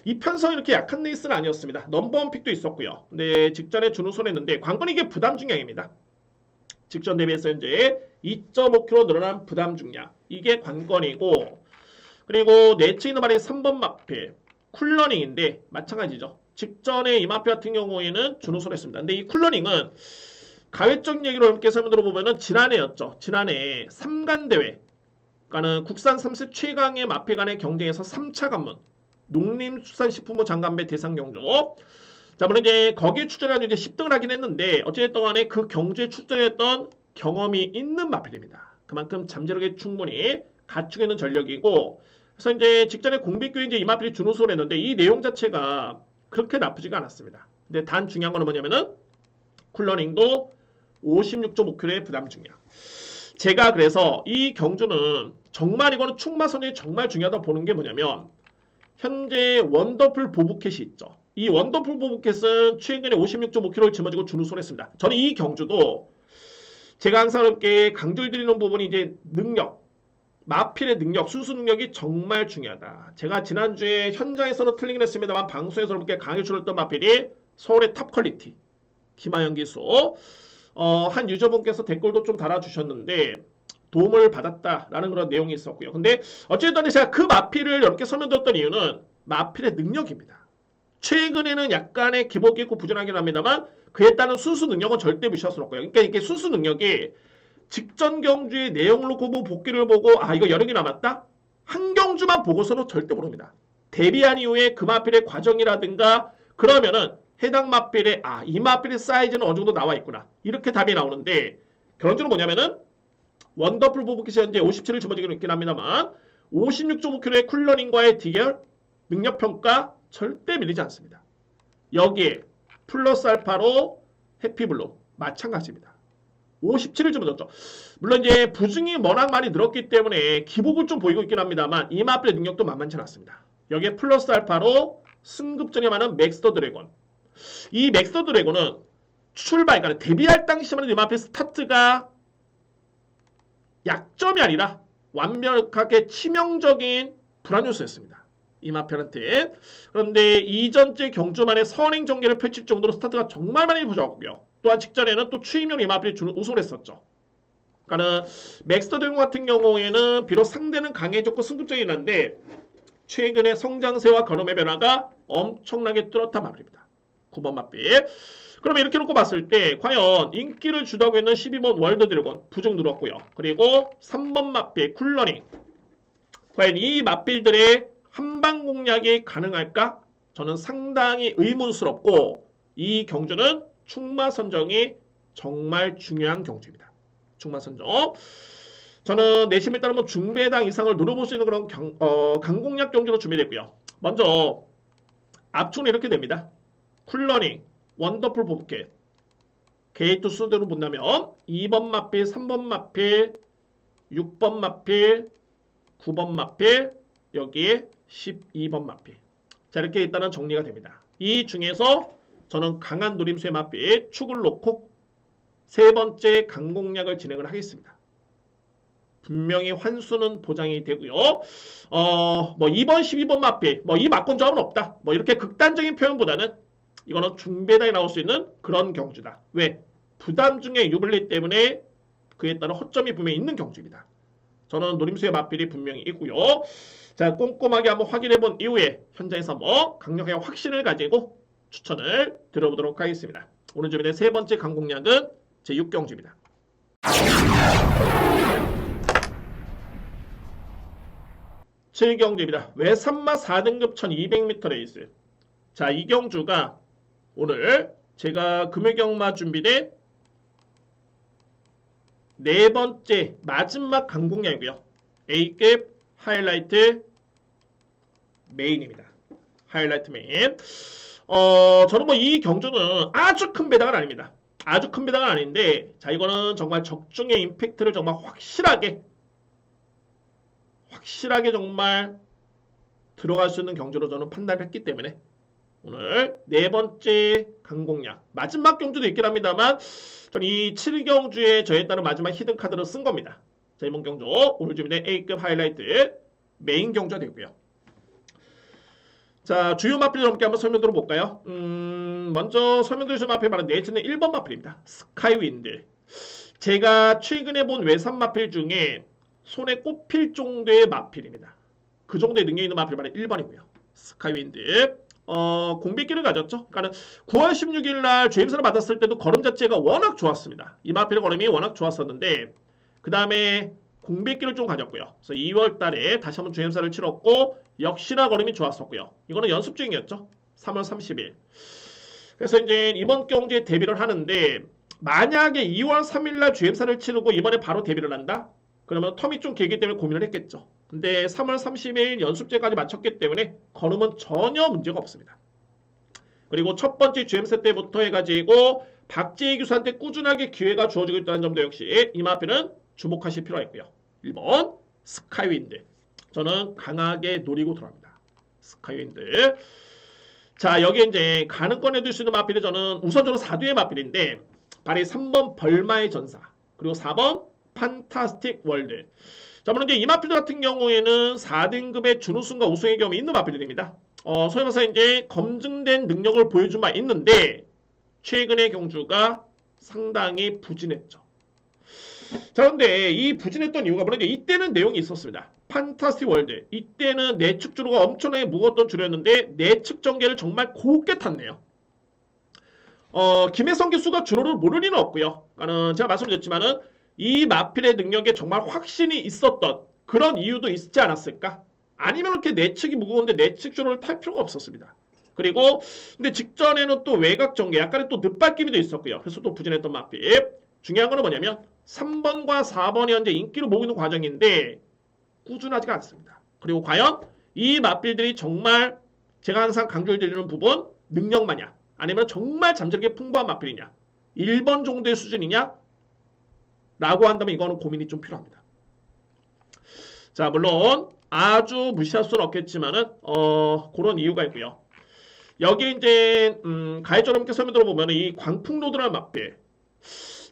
이 편성이 이렇게 약한 레이스는 아니었습니다. 넘버원 픽도 있었고요. 근데 직전에 준우승을 했는데 관건이 이게 부담 중량입니다. 직전 대비해서 현재 2.5kg 늘어난 부담 중량. 이게 관건이고 그리고 내치 있는 말이 3번 마필 쿨러닝인데 마찬가지죠. 직전에 이 마필 같은 경우에는 준우승을 했습니다. 근데 이 쿨러닝은 가외적 얘기로 함께 설명 들어보면은 지난해였죠. 지난해 3간 대회. 그러니까는 국산 3세 최강의 마필 간의 경쟁에서 3차 관문. 농림수산식품부 장관배 대상 경주. 자, 물론 이제 거기에 출전해서 이제 10등을 하긴 했는데 어쨌든 간에 그 경주에 출전했던 경험이 있는 마필입니다. 그만큼 잠재력이 충분히 갖추고 있는 전력이고 그래서 이제 직전에 공백교에 이제 이 마필이 준우승을 했는데 이 내용 자체가 그렇게 나쁘지가 않았습니다. 근데 단 중요한 거는 뭐냐면은 쿨러닝도 56.5kg의 부담 중량. 제가 그래서 이 경주는 정말 이거는 충마선이 정말 중요하다 보는 게 뭐냐면 현재 원더풀 보부캣이 있죠. 이 원더풀 보부캣은 최근에 56.5kg를 짊어지고 준우승을 했습니다. 저는 이 경주도 제가 항상 이렇게 강조를 드리는 부분이 이제 능력, 마필의 능력, 순수 능력이 정말 중요하다. 제가 지난주에 현장에서는 틀리긴 했습니다만 방송에서 이렇게 강조를 했던 마필이 서울의 탑 퀄리티, 김하영 기수. 한 유저분께서 댓글도 좀 달아주셨는데 도움을 받았다라는 그런 내용이 있었고요. 근데 어쨌든 제가 그 마필을 이렇게 설명드렸던 이유는 마필의 능력입니다. 최근에는 약간의 기복이 있고 부진하긴 합니다만 그에 따른 순수 능력은 절대 무시할 수는 없고요. 그러니까 이게 순수 능력이 직전 경주의 내용을 놓고 복귀를 보고 이거 여력이 남았다? 한 경주만 보고서는 절대 모릅니다. 데뷔한 이후에 그 마필의 과정이라든가 그러면은 해당 마필의 이 마필의 사이즈는 어느 정도 나와 있구나. 이렇게 답이 나오는데 결론적으로 뭐냐면은 원더풀 보부킷이 현재 57을 짊어지기로 있긴 합니다만 56.5kg의 쿨러닝과의 대결 능력평가 절대 밀리지 않습니다. 여기에 플러스 알파로 해피블루 마찬가지입니다. 57을 집어넣었죠. 물론 이제 부중이 워낙 많이 늘었기 때문에 기복을 좀 보이고 있긴 합니다만 이 마필의 능력도 만만치 않았습니다. 여기에 플러스 알파로 승급전이 많은 맥스터 드래곤. 이 맥스터 드래곤은 출발, 그러니까 데뷔할 당시만 이 마필 스타트가 약점이 아니라 완벽하게 치명적인 불안 요소였습니다. 이마편한테. 그런데 이전째 경주만의 선행 전개를 펼칠 정도로 스타트가 정말 많이 부족하고요. 또한 직전에는 또 추임용 이마필이 우승을 했었죠. 그러니까는 맥스터 드래곤 같은 경우에는 비록 상대는 강해졌고 승급적이긴 한데 최근의 성장세와 걸음의 변화가 엄청나게 뚜렷한 마필입니다. 9번 마필. 그러면 이렇게 놓고 봤을 때 과연 인기를 주도하고 있는 12번 월드 드래곤 부중 늘었고요. 그리고 3번 마필 쿨러닝. 과연 이 마필들의 한방 공략이 가능할까? 저는 상당히 의문스럽고 이 경주는 충마 선정이 정말 중요한 경주입니다. 충마 선정. 저는 내심에 따르면 중배당 이상을 노려볼 수 있는 그런 강공략 경주로 준비됐고요. 먼저 압축은 이렇게 됩니다. 쿨러닝, 원더풀 보켓, 게이트 수대로 본다면 2번 마필, 3번 마필, 6번 마필, 9번 마필, 여기에 12번 마필. 자, 이렇게 일단은 정리가 됩니다. 이 중에서 저는 강한 노림수의 마필 축을 놓고 세 번째 강공략을 진행을 하겠습니다. 분명히 환수는 보장이 되고요. 뭐 2번, 12번 마필, 뭐 이 막권 조합은 없다. 뭐 이렇게 극단적인 표현보다는 이거는 중배당에 나올 수 있는 그런 경주다. 왜? 부담 중에 유불리 때문에 그에 따른 허점이 분명히 있는 경주입니다. 저는 노림수의 마필이 분명히 있고요. 자, 꼼꼼하게 한번 확인해 본 이후에 현장에서 한번 강력하게 확신을 가지고 추천을 드려보도록 하겠습니다. 오늘 준비된 세 번째 강공략은 제6경주입니다. 7경주입니다. 외산마 4등급 1200m 레이스. 자, 이 경주가 오늘 제가 금요경마 준비된 네 번째 마지막 강공략이고요. A급 하이라이트 메인입니다. 하이라이트 메인. 저는 뭐 이 경주는 아주 큰 배당은 아닙니다. 아주 큰 배당은 아닌데, 자, 이거는 정말 적중의 임팩트를 정말 확실하게 정말 들어갈 수 있는 경주로 저는 판단했기 때문에 오늘 네 번째 강공략 마지막 경주도 있긴 합니다만 저는 이 7경주에 저에 따른 마지막 히든 카드를 쓴 겁니다. 자, 이번 경주 오늘 준비된 A급 하이라이트 메인 경주가 되고요. 자, 주요 마필 함께 한번 설명 들어볼까요? 먼저 설명드릴 마필 바로 네이츠는 1번 마필입니다. 스카이윈드. 제가 최근에 본 외산 마필 중에 손에 꼽힐 정도의 마필입니다. 그 정도의 능력 있는 마필 바로 1번이고요. 스카이윈드. 공백기를 가졌죠. 그러니까 9월 16일 날 주임사를 받았을 때도 걸음 자체가 워낙 좋았습니다. 이 마필의 걸음이 워낙 좋았었는데 그 다음에 공백기를 좀 가졌고요. 그래서 2월 달에 다시 한번 주임사를 치렀고 역시나 걸음이 좋았었고요. 이거는 연습 중이었죠. 3월 30일. 그래서 이제 이번 경주에 데뷔를 하는데 만약에 2월 3일 날 주임사를 치르고 이번에 바로 데뷔를 한다? 그러면 텀이 좀 길기 때문에 고민을 했겠죠. 근데 3월 30일 연습제까지 마쳤기 때문에 걸음은 전혀 문제가 없습니다. 그리고 첫 번째 GMC 때부터 해가지고 박재희 교수한테 꾸준하게 기회가 주어지고 있다는 점도 역시 이 마필은 주목하실 필요가 있고요. 1번 스카이윈드. 저는 강하게 노리고 들어갑니다. 스카이윈드. 자, 여기에 이제 가능 꺼내둘 수 있는 마필이 저는 우선적으로 4두의 마필인데 바로 3번 벌마의 전사 그리고 4번 판타스틱 월드. 자, 물론 이제 이 마필 같은 경우에는 4등급의 준우승과 우승의 경험이 있는 마필들입니다. 소위 말해서 이제 검증된 능력을 보여준 바 있는데 최근의 경주가 상당히 부진했죠. 자, 그런데 이 부진했던 이유가 물론 이제 이때는 내용이 있었습니다. 판타스틱 월드. 이때는 내측 주로가 엄청나게 무거웠던 주로였는데 내측 전개를 정말 곱게 탔네요. 김혜성 기수가 주로를 모를 리는 없고요. 그러니까 제가 말씀드렸지만은 이 마필의 능력에 정말 확신이 있었던 그런 이유도 있지 않았을까? 아니면 이렇게 내측이 무거운데 내측 주로를 탈 필요가 없었습니다. 그리고 근데 직전에는 또 외곽 전개 약간의 또 늦발기미도 있었고요. 그래서 또 부진했던 마필. 중요한 거는 뭐냐면 3번과 4번이 현재 인기를 모으는 과정인데 꾸준하지가 않습니다. 그리고 과연 이 마필들이 정말 제가 항상 강조해 드리는 부분 능력마냐 아니면 정말 잠재력이 풍부한 마필이냐 1번 정도의 수준이냐 라고 한다면 이거는 고민이 좀 필요합니다. 자, 물론 아주 무시할 수는 없겠지만은 그런 이유가 있고요. 여기 이제 가해자님께 설명 들어보면 이 광풍로드라는 마필,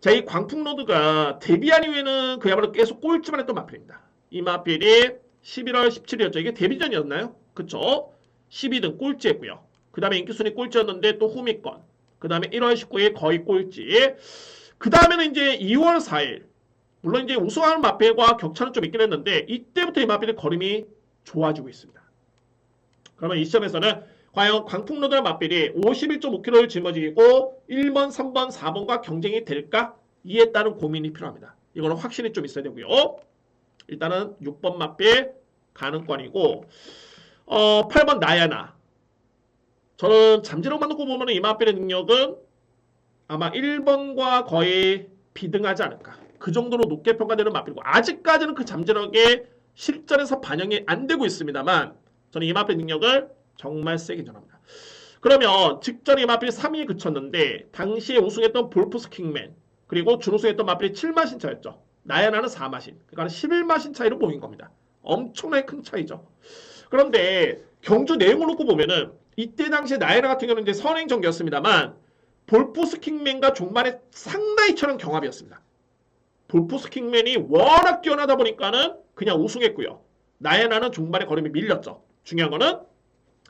자, 이 광풍로드가 데뷔한 이후에는 그야말로 계속 꼴찌만 했던 마필입니다. 이 마필이 11월 17일이었죠. 이게 데뷔전이었나요? 그쵸? 12등 꼴찌했고요. 그 다음에 인기순위 꼴찌였는데 또 후미권. 그 다음에 1월 19일 거의 꼴찌. 그 다음에는 이제 2월 4일. 물론 이제 우승하는 마필과 격차는 좀 있긴 했는데 이때부터 이 마필의 걸음이 좋아지고 있습니다. 그러면 이 시점에서는 과연 광풍로드의 마필이 51.5km를 짊어지고 1번, 3번, 4번과 경쟁이 될까? 이에 따른 고민이 필요합니다. 이거는 확신이 좀 있어야 되고요. 일단은 6번 마필 가능권이고 8번 나야나. 저는 잠재력만 놓고 보면 이 마필의 능력은 아마 1번과 거의 비등하지 않을까. 그 정도로 높게 평가되는 마필이고 아직까지는 그 잠재력에 실전에서 반영이 안 되고 있습니다만 저는 이 마필 능력을 정말 세게 전합니다. 그러면 직전 이 마필이 3위에 그쳤는데 당시에 우승했던 볼프스 킹맨 그리고 준우승했던 마필이 7마신 차였죠. 나야나는 4마신. 그러니까 11마신 차이로 보인 겁니다. 엄청나게 큰 차이죠. 그런데 경주 내용을 놓고 보면은 이때 당시에 나야나 같은 경우는 이제 선행 전기였습니다만 볼프스 킹맨과 종말의 상당히 치열한 경합이었습니다. 볼프스 킹맨이 워낙 뛰어나다 보니까는 그냥 우승했고요. 나야나는 종말의 걸음이 밀렸죠. 중요한 거는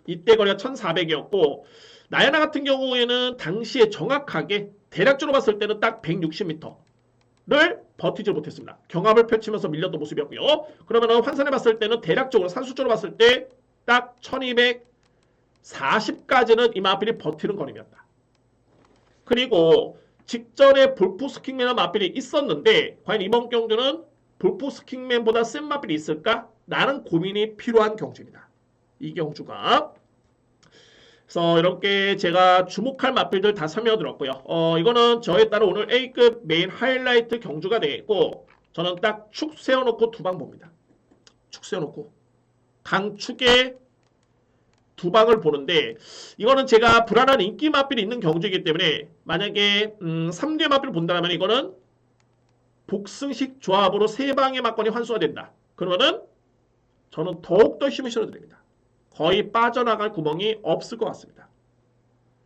이때 거리가 1400이었고 나야나 같은 경우에는 당시에 정확하게 대략적으로 봤을 때는 딱 160m를 버티지 못했습니다. 경합을 펼치면서 밀렸던 모습이었고요. 그러면 환산해 봤을 때는 대략적으로 산술적으로 봤을 때 딱 1240까지는 이 마필이 버티는 거리였다. 그리고 직전에 볼프스 킹맨과 마필이 있었는데 과연 이번 경주는 볼프스 킹맨보다 센 마필이 있을까? 라는 고민이 필요한 경주입니다. 이 경주가. 그래서 이렇게 제가 주목할 마필들 다 설명드렸고요. 이거는 저에 따라 오늘 A급 메인 하이라이트 경주가 되겠고 저는 딱 축 세워놓고 두 방 봅니다. 축 세워놓고 강축에 두 방을 보는데 이거는 제가 불안한 인기 마필이 있는 경주이기 때문에 만약에 3대 마필을 본다면 이거는 복승식 조합으로 세 방의 막건이 환수가 된다. 그러면은 저는 더욱더 힘을 실어드립니다. 거의 빠져나갈 구멍이 없을 것 같습니다.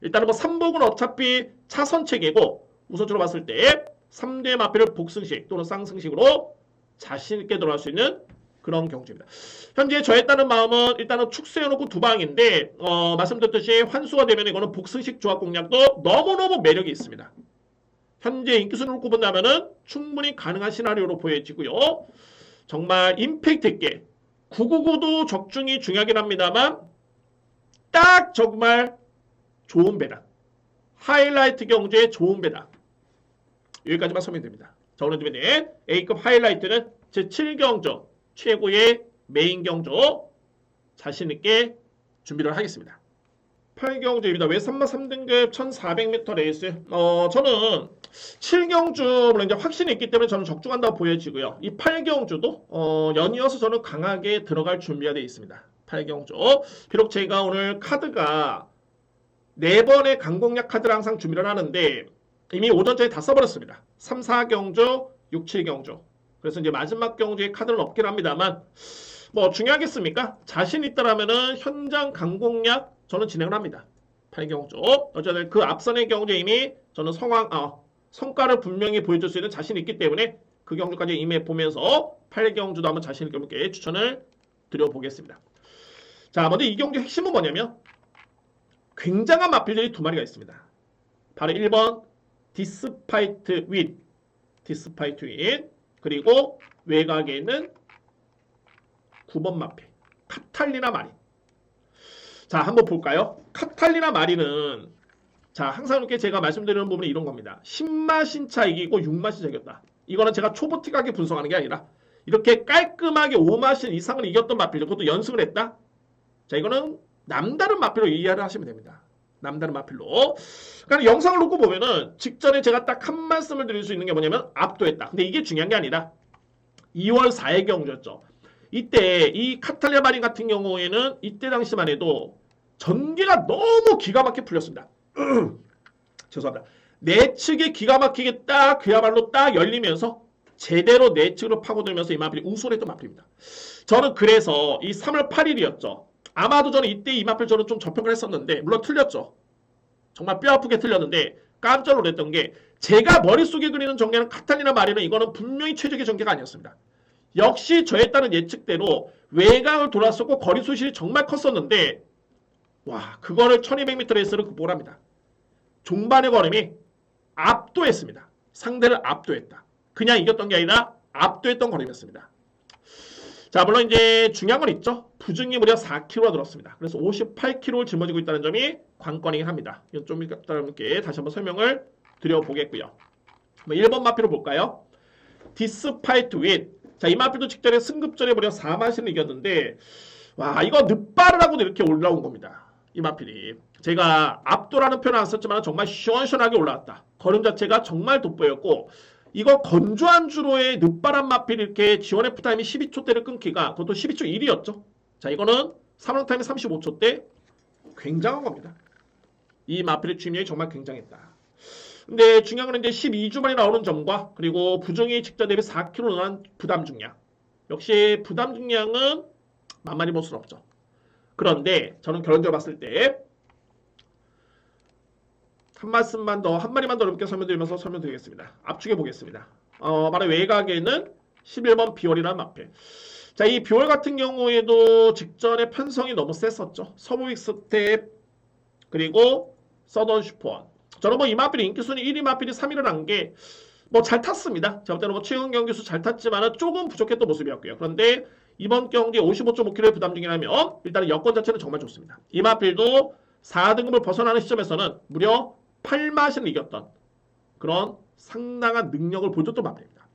일단은 뭐 3복은 어차피 차선 체계고 우선적으로 봤을 때 3대 마필을 복승식 또는 쌍승식으로 자신있게 들어갈 수 있는 그런 경주입니다. 현재 저에 따른 마음은 일단은 축소해놓고 두 방인데 말씀드렸듯이 환수가 되면 이거는 복승식 조합 공략도 너무너무 매력이 있습니다. 현재 인기순을 놓고 본다면은 충분히 가능한 시나리오로 보여지고요. 정말 임팩트 있게 999도 적중이 중요하긴 합니다만 딱 정말 좋은 배당. 하이라이트 경주의 좋은 배당. 여기까지만 설명드립니다. 자, 오늘 드리는 A급 하이라이트는 제7경주 최고의 메인 경주 자신있게 준비를 하겠습니다. 8경주입니다. 외산마 3등급 1400m 레이스. 저는 7경주 물론 이제 확신이 있기 때문에 저는 적중한다고 보여지고요. 이 8경주도 연이어서 저는 강하게 들어갈 준비가 되어 있습니다. 8경주. 비록 제가 오늘 카드가 4번의 강공략 카드를 항상 준비를 하는데 이미 오전전에 다 써버렸습니다. 3, 4경주, 6, 7경주. 그래서 이제 마지막 경주에 카드는 없긴 합니다만 뭐 중요하겠습니까? 자신 있다라면은 현장 강공략 저는 진행을 합니다. 8경주. 어쨌든 그 앞선의 경주에 이미 저는 성과를 분명히 보여줄 수 있는 자신이 있기 때문에 그 경주까지 임해 보면서 8경주도 한번 자신 있게 추천을 드려보겠습니다. 자, 먼저 이 경주 핵심은 뭐냐면 굉장한 마필들이 두 마리가 있습니다. 바로 1번 디스파이트 윈. 그리고 외곽에 있는 9번 마필 카탈리나 마린. 자, 한번 볼까요? 카탈리나 마린은 자, 항상 이렇게 제가 말씀드리는 부분이 이런 겁니다. 10마신 차 이기고 6마신 차 이겼다. 이거는 제가 초보틱하게 분석하는 게 아니라 이렇게 깔끔하게 5마신 이상을 이겼던 마필, 그것도 연승을 했다. 자, 이거는 남다른 마필로 이해를 하시면 됩니다. 남다른 마필로. 그러니까 영상을 놓고 보면은 직전에 제가 딱 한 말씀을 드릴 수 있는 게 뭐냐면 압도했다. 근데 이게 중요한 게 아니라 2월 4일 경주였죠. 이때 이 카탈리아 마린 같은 경우에는 이때 당시만 해도 전개가 너무 기가 막히게 풀렸습니다. 죄송합니다. 내측에 기가 막히게 딱 그야말로 딱 열리면서 제대로 내측으로 파고들면서 이 마필이 우승을 했던 마필입니다. 저는 그래서 이 3월 8일이었죠. 아마도 저는 이때 이 마필 저는 좀 저평을 했었는데 물론 틀렸죠. 정말 뼈아프게 틀렸는데 깜짝 놀랐던 게 제가 머릿속에 그리는 전개는 카탈리나 마리는 이거는 분명히 최적의 전개가 아니었습니다. 역시 저에 따른 예측대로 외곽을 돌았었고 거리 소실이 정말 컸었는데 와 그거를 1200m 레이스를 극복을 합니다. 종반의 걸음이 압도했습니다. 상대를 압도했다. 그냥 이겼던 게 아니라 압도했던 걸음이었습니다. 자 물론 이제 중요한 건 있죠. 부중이 무려 4kg가 들었습니다. 그래서 58kg를 짊어지고 있다는 점이 관건이긴 합니다. 이건 좀 이따 여러분께 다시 한번 설명을 드려보겠고요. 1번 마필을 볼까요? 디스파이트 윗. 자, 이 마필도 직전에 승급전에 무려 4마신을 이겼는데 와 이거 늑발을 하고도 이렇게 올라온 겁니다. 이 마필이. 제가 압도라는 표현을 안 썼지만 정말 시원시원하게 올라왔다. 걸음 자체가 정말 돋보였고 이거 건조한 주로의 늦바람 마필 이렇게 지원F 타임이 12초대를 끊기가 그것도 12초 1이었죠. 자 이거는 3런 타임이 35초대 굉장한 겁니다. 이 마필의 주임력이 정말 굉장했다. 근데 중요한 건 이제 12주 만에 나오는 점과 그리고 부정이 직전 대비 4kg 늘어난 부담 중량. 역시 부담 중량은 만만히 볼 수는 없죠. 그런데 저는 결론적으로 봤을 때 한 마디만 더 여러분께 설명드리면서 설명드리겠습니다. 압축해 보겠습니다. 바로 외곽에는 11번 비월이라는 마필. 자, 이 비월 같은 경우에도 직전에 편성이 너무 셌었죠. 서브윅 스텝 그리고 서던 슈퍼원. 저는 뭐 이 마필이 인기순위 1위 마필이 3위를 한 게 뭐 잘 탔습니다. 제가 볼 때는 뭐 최근 경기수 잘 탔지만은 조금 부족했던 모습이었고요. 그런데 이번 경기에 55.5kg의 부담 중이라면 일단은 여건 자체는 정말 좋습니다. 이 마필도 4등급을 벗어나는 시점에서는 무려 8마신을 이겼던 그런 상당한 능력을 보여줬던 마필입니다.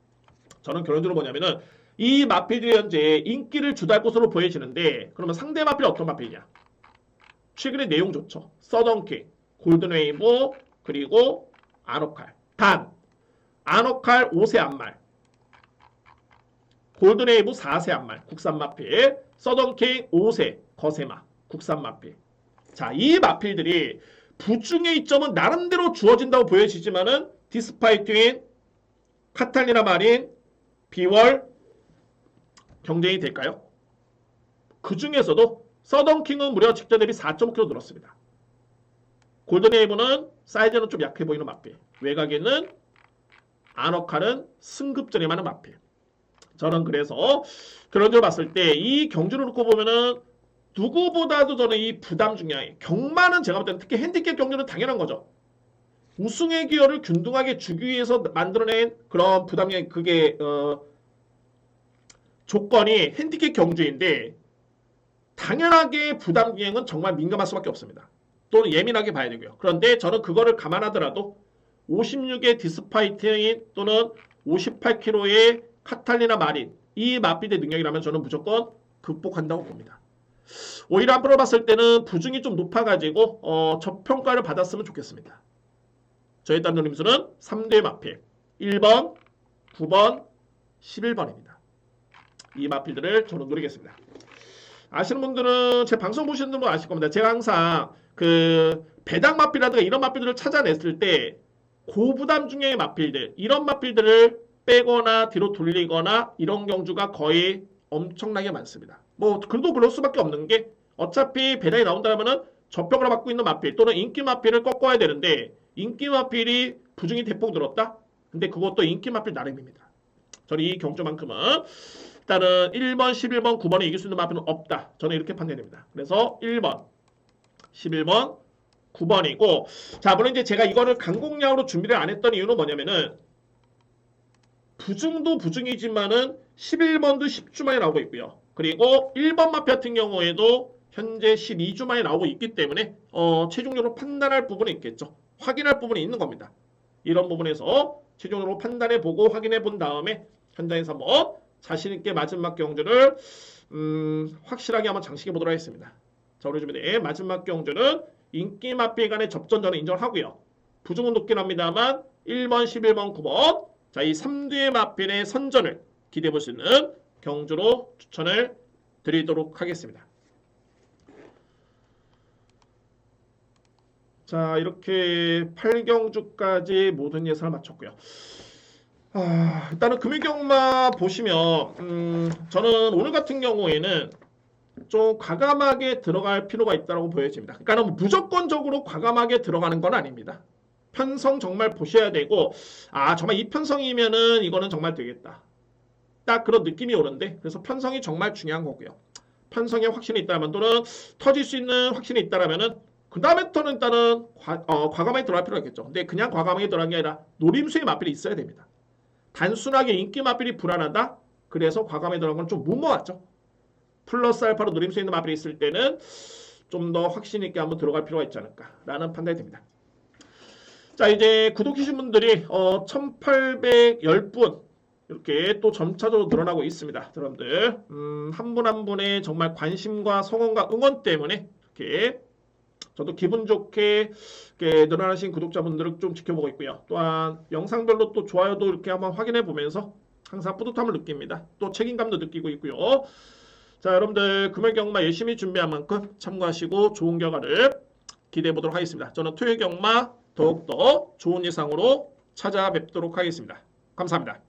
저는 결론적으로 뭐냐면은 이 마필들이 현재 인기를 주도할 것으로 보여지는데 그러면 상대 마필이 어떤 마필이냐? 최근에 내용 좋죠. 서던킥, 골든웨이브 그리고 아노칼. 단 아노칼 5세 안말, 골든웨이브 4세 안말, 국산 마필, 서던킥 5세 거세마, 국산 마필. 자, 이 마필들이 부중의 이점은 나름대로 주어진다고 보여지지만은 디스파이트인, 카탈리나 마린, 비월 경쟁이 될까요? 그 중에서도 서던킹은 무려 직전 대비 4.5kg 늘었습니다. 골든웨이브는 사이즈는 좀 약해 보이는 마필. 외곽에는 아너칼은 승급전에 많은 마필. 저는 그래서 그런 걸 봤을 때 이 경주를 놓고 보면은 누구보다도 저는 이 부담 중량이 경마는 제가 볼 때는 특히 핸디캡 경주는 당연한 거죠. 우승의 기여를 균등하게 주기 위해서 만들어낸 그런 부담량이 그게 조건이 핸디캡 경주인데 당연하게 부담 중량은 정말 민감할 수밖에 없습니다. 또는 예민하게 봐야 되고요. 그런데 저는 그거를 감안하더라도 56의 디스파이트인 또는 58kg의 카탈리나 마린 이 마필의 능력이라면 저는 무조건 극복한다고 봅니다. 오히려 앞으로 봤을 때는 부중이 좀 높아가지고 저평가를 받았으면 좋겠습니다. 저의 딴 노림수는 3대 마필 1번, 9번, 11번입니다. 이 마필들을 저는 노리겠습니다. 아시는 분들은 제 방송 보시는 분은 아실 겁니다. 제가 항상 그 배당 마필이라든가 이런 마필들을 찾아냈을 때 고부담 중의 마필들 이런 마필들을 빼거나 뒤로 돌리거나 이런 경주가 거의 엄청나게 많습니다. 뭐 그래도 그럴 수밖에 없는 게 어차피 배당이 나온다면은 저평가를 받고 있는 마필 또는 인기 마필을 꺾어야 되는데 인기 마필이 부중이 대폭 늘었다? 근데 그것도 인기 마필 나름입니다. 저는 이 경주만큼은 일단은 1번, 11번, 9번에 이길 수 있는 마필은 없다. 저는 이렇게 판단됩니다. 그래서 1번, 11번, 9번이고 자 물론 이제 제가 이거를 강공량으로 준비를 안 했던 이유는 뭐냐면은 부중도 부중이지만은 11번도 10주 만에 나오고 있고요. 그리고 1번 마피 같은 경우에도 현재 12주 만에 나오고 있기 때문에 최종적으로 판단할 부분이 있겠죠. 확인할 부분이 있는 겁니다. 이런 부분에서 최종적으로 판단해보고 확인해본 다음에 현장에서 한번 자신있게 마지막 경주를 확실하게 한번 장식해보도록 하겠습니다. 자, 우리 주변에 마지막 경주는 인기 마필 간의 접전 저는 인정하고요. 부중은 높긴 합니다만 1번, 11번, 9번 자, 이 3두의 마필의 선전을 기대해볼 수 있는 경주로 추천을 드리도록 하겠습니다. 자, 이렇게 8경주까지 모든 예상을 마쳤고요. 일단은 금융경마 보시면 저는 오늘 같은 경우에는 좀 과감하게 들어갈 필요가 있다고 보여집니다. 그러니까 무조건적으로 과감하게 들어가는 건 아닙니다. 편성 정말 보셔야 되고 정말 이 편성이면은 이거는 정말 되겠다. 딱 그런 느낌이 오는데 그래서 편성이 정말 중요한 거고요. 편성에 확신이 있다면 또는 터질 수 있는 확신이 있다면은 그 다음부터는 일단은 과감하게 들어갈 필요가 있겠죠. 근데 그냥 과감하게 들어간 게 아니라 노림수의 맛필이 있어야 됩니다. 단순하게 인기 맛필이 불안하다. 그래서 과감하게 들어간 건 좀 무모하죠. 플러스 알파로 노림수 있는 마블이 있을 때는 좀 더 확신 있게 한번 들어갈 필요가 있지 않을까라는 판단이 듭니다. 자, 이제 구독해주신 분들이 1810분 이렇게 또 점차적으로 늘어나고 있습니다. 여러분들 한 분 한 분의 정말 관심과 성원과 응원 때문에 이렇게 저도 기분 좋게 이렇게 늘어나신 구독자분들을 좀 지켜보고 있고요. 또한 영상별로 또 좋아요도 이렇게 한번 확인해 보면서 항상 뿌듯함을 느낍니다. 또 책임감도 느끼고 있고요. 자, 여러분들 금요경마 열심히 준비한 만큼 참고하시고 좋은 결과를 기대해 보도록 하겠습니다. 저는 토요경마 더욱더 좋은 예상으로 찾아뵙도록 하겠습니다. 감사합니다.